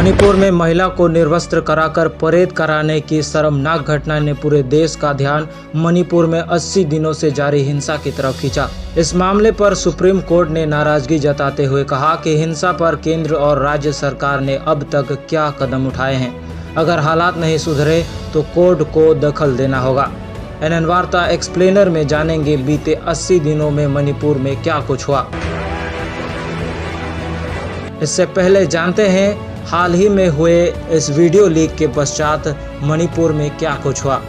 मणिपुर में महिला को निर्वस्त्र कराकर परेड कराने की शर्मनाक घटना ने पूरे देश का ध्यान मणिपुर में 80 दिनों से जारी हिंसा की तरफ खींचा। इस मामले पर सुप्रीम कोर्ट ने नाराजगी जताते हुए कहा कि हिंसा पर केंद्र और राज्य सरकार ने अब तक क्या कदम उठाए हैं। अगर हालात नहीं सुधरे तो कोर्ट को दखल देना होगा। एनएन वार्ता एक्सप्लेनर में जानेंगे बीते 80 दिनों में मणिपुर में क्या कुछ हुआ। इससे पहले जानते हैं हाल ही में हुए इस वीडियो लीक के पश्चात मणिपुर में क्या कुछ हुआ।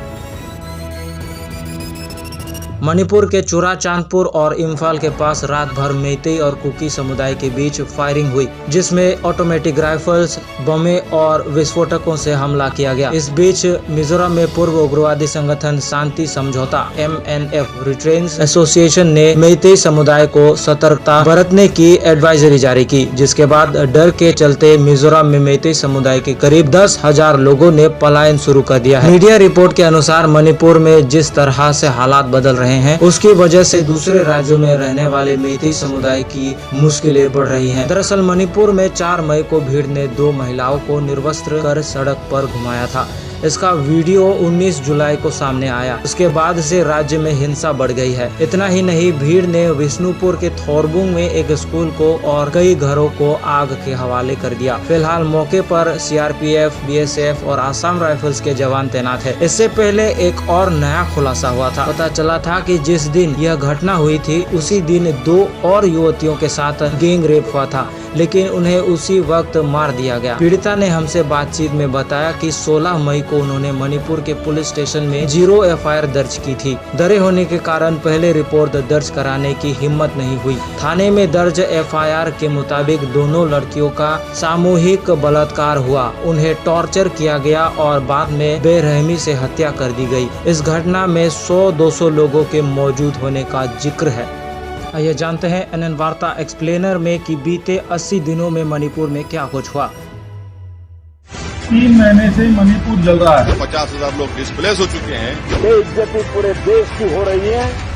मणिपुर के चुराचांदपुर और इम्फाल के पास रात भर मेइतेई और कुकी समुदाय के बीच फायरिंग हुई, जिसमें ऑटोमेटिक राइफल्स, बमें और विस्फोटकों से हमला किया गया। इस बीच मिजोरम में पूर्व उग्रवादी संगठन शांति समझौता MNF रिट्रेंस एसोसिएशन ने मेइतेई समुदाय को सतर्कता बरतने की एडवाइजरी जारी की, जिसके बाद डर के चलते मिजोरम में मेइतेई समुदाय के करीब 10,000 लोगों ने पलायन शुरू कर दिया है। मीडिया रिपोर्ट के अनुसार मणिपुर में जिस तरह से हालात बदल रहे हैं, उसकी वजह से दूसरे राज्यों में रहने वाले मेइतेई समुदाय की मुश्किलें बढ़ रही हैं। दरअसल मणिपुर में 4 मई को भीड़ ने 2 महिलाओं को निर्वस्त्र कर सड़क पर घुमाया था। इसका वीडियो 19 जुलाई को सामने आया। उसके बाद से राज्य में हिंसा बढ़ गई है। इतना ही नहीं, भीड़ ने विष्णुपुर के थोरबुंग में एक स्कूल को और कई घरों को आग के हवाले कर दिया। फिलहाल मौके पर CRPF, BSF और आसाम राइफल्स के जवान तैनात है। इससे पहले एक और नया खुलासा हुआ था। पता चला था कि जिस दिन यह घटना हुई थी उसी दिन 2 और युवतियों के साथ गैंग रेप हुआ था, लेकिन उन्हें उसी वक्त मार दिया गया। पीड़िता ने हमसे बातचीत में बताया कि 16 मई को उन्होंने मणिपुर के पुलिस स्टेशन में 0 FIR दर्ज की थी। डरे होने के कारण पहले रिपोर्ट दर्ज कराने की हिम्मत नहीं हुई। थाने में दर्ज FIR के मुताबिक दोनों लड़कियों का सामूहिक बलात्कार हुआ, उन्हें टॉर्चर किया गया और बाद में बेरहमी से हत्या कर दी गई। इस घटना में 100-200 लोगों के मौजूद होने का जिक्र है। आइए जानते हैं एनएन वार्ता एक्सप्लेनर में कि बीते 80 दिनों में मणिपुर में क्या कुछ हुआ। 3 महीने से मणिपुर जल रहा है। 50,000 लोग डिस्प्लेस हो चुके हैं। बेइज्जती पूरे देश की हो रही है।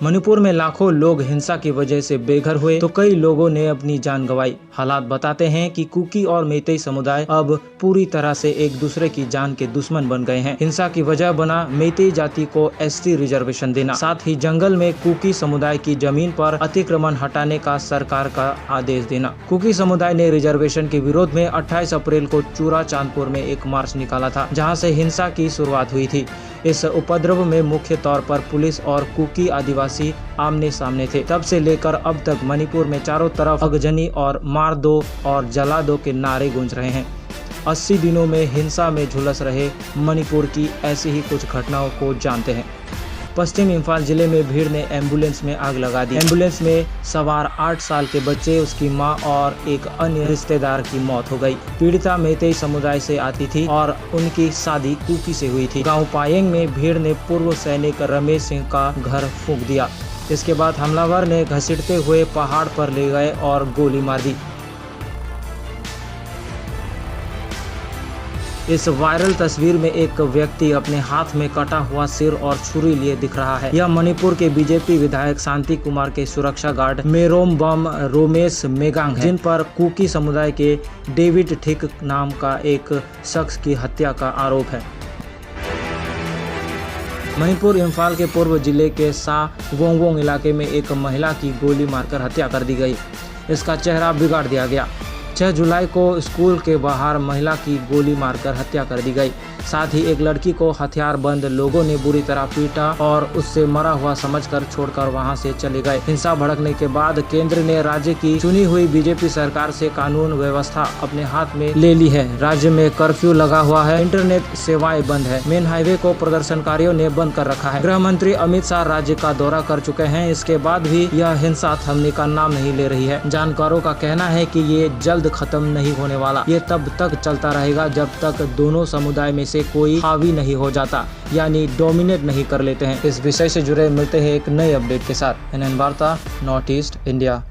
मणिपुर में लाखों लोग हिंसा की वजह से बेघर हुए तो कई लोगों ने अपनी जान गंवाई। हालात बताते हैं कि कुकी और मेइतेई समुदाय अब पूरी तरह से एक दूसरे की जान के दुश्मन बन गए हैं। हिंसा की वजह बना मेइतेई जाति को ST रिजर्वेशन देना, साथ ही जंगल में कुकी समुदाय की जमीन पर अतिक्रमण हटाने का सरकार का आदेश देना। कुकी समुदाय ने रिजर्वेशन के विरोध में 28 अप्रैल को चुराचांदपुर में एक मार्च निकाला था, जहाँ से हिंसा की शुरुआत हुई थी। इस उपद्रव में मुख्य तौर पर पुलिस और कुकी आदिवासी आमने सामने थे। तब से लेकर अब तक मणिपुर में चारों तरफ अगजनी और मार दो और जला दो के नारे गूंज रहे हैं। 80 दिनों में हिंसा में झुलस रहे मणिपुर की ऐसी ही कुछ घटनाओं को जानते हैं। पश्चिम इम्फाल जिले में भीड़ ने एम्बुलेंस में आग लगा दी। एम्बुलेंस में सवार 8 साल के बच्चे, उसकी मां और एक अन्य रिश्तेदार की मौत हो गई। पीड़िता मेइतेई समुदाय से आती थी और उनकी शादी कुकी से हुई थी। गांव पायेंग में भीड़ ने पूर्व सैनिक रमेश सिंह का घर फूंक दिया। इसके बाद हमलावर ने घसीटते हुए पहाड़ पर ले गए और गोली मार दी। इस वायरल तस्वीर में एक व्यक्ति अपने हाथ में कटा हुआ सिर और छुरी लिए दिख रहा है। यह मणिपुर के BJP विधायक शांति कुमार के सुरक्षा गार्ड मेरोम बम रोमेश मेगांग है, जिन पर कुकी समुदाय के डेविड ठिक नाम का एक शख्स की हत्या का आरोप है। मणिपुर इम्फाल के पूर्व जिले के सा वोंगवोंग इलाके में एक महिला की गोली मारकर हत्या कर दी गई। इसका चेहरा बिगाड़ दिया गया। 6 जुलाई को स्कूल के बाहर महिला की गोली मारकर हत्या कर दी गई। साथ ही एक लड़की को हथियारबंद लोगों ने बुरी तरह पीटा और उससे मरा हुआ समझकर छोड़कर वहां से चले गए। हिंसा भड़कने के बाद केंद्र ने राज्य की चुनी हुई BJP सरकार से कानून व्यवस्था अपने हाथ में ले ली है। राज्य में कर्फ्यू लगा हुआ है, इंटरनेट सेवाएं बंद है। मेन हाईवे को प्रदर्शनकारियों ने बंद कर रखा है। गृह मंत्री अमित शाह राज्य का दौरा कर चुके हैं। इसके बाद भी यह हिंसा थमने का नाम नहीं ले रही है। जानकारों का कहना है कि ये जल्द खत्म नहीं होने वाला। ये तब तक चलता रहेगा जब तक दोनों समुदाय में से कोई हावी नहीं हो जाता, यानी डोमिनेट नहीं कर लेते हैं। इस विषय से जुड़े मिलते हैं एक नए अपडेट के साथ। एनएन वार्ता, नॉर्थ ईस्ट इंडिया।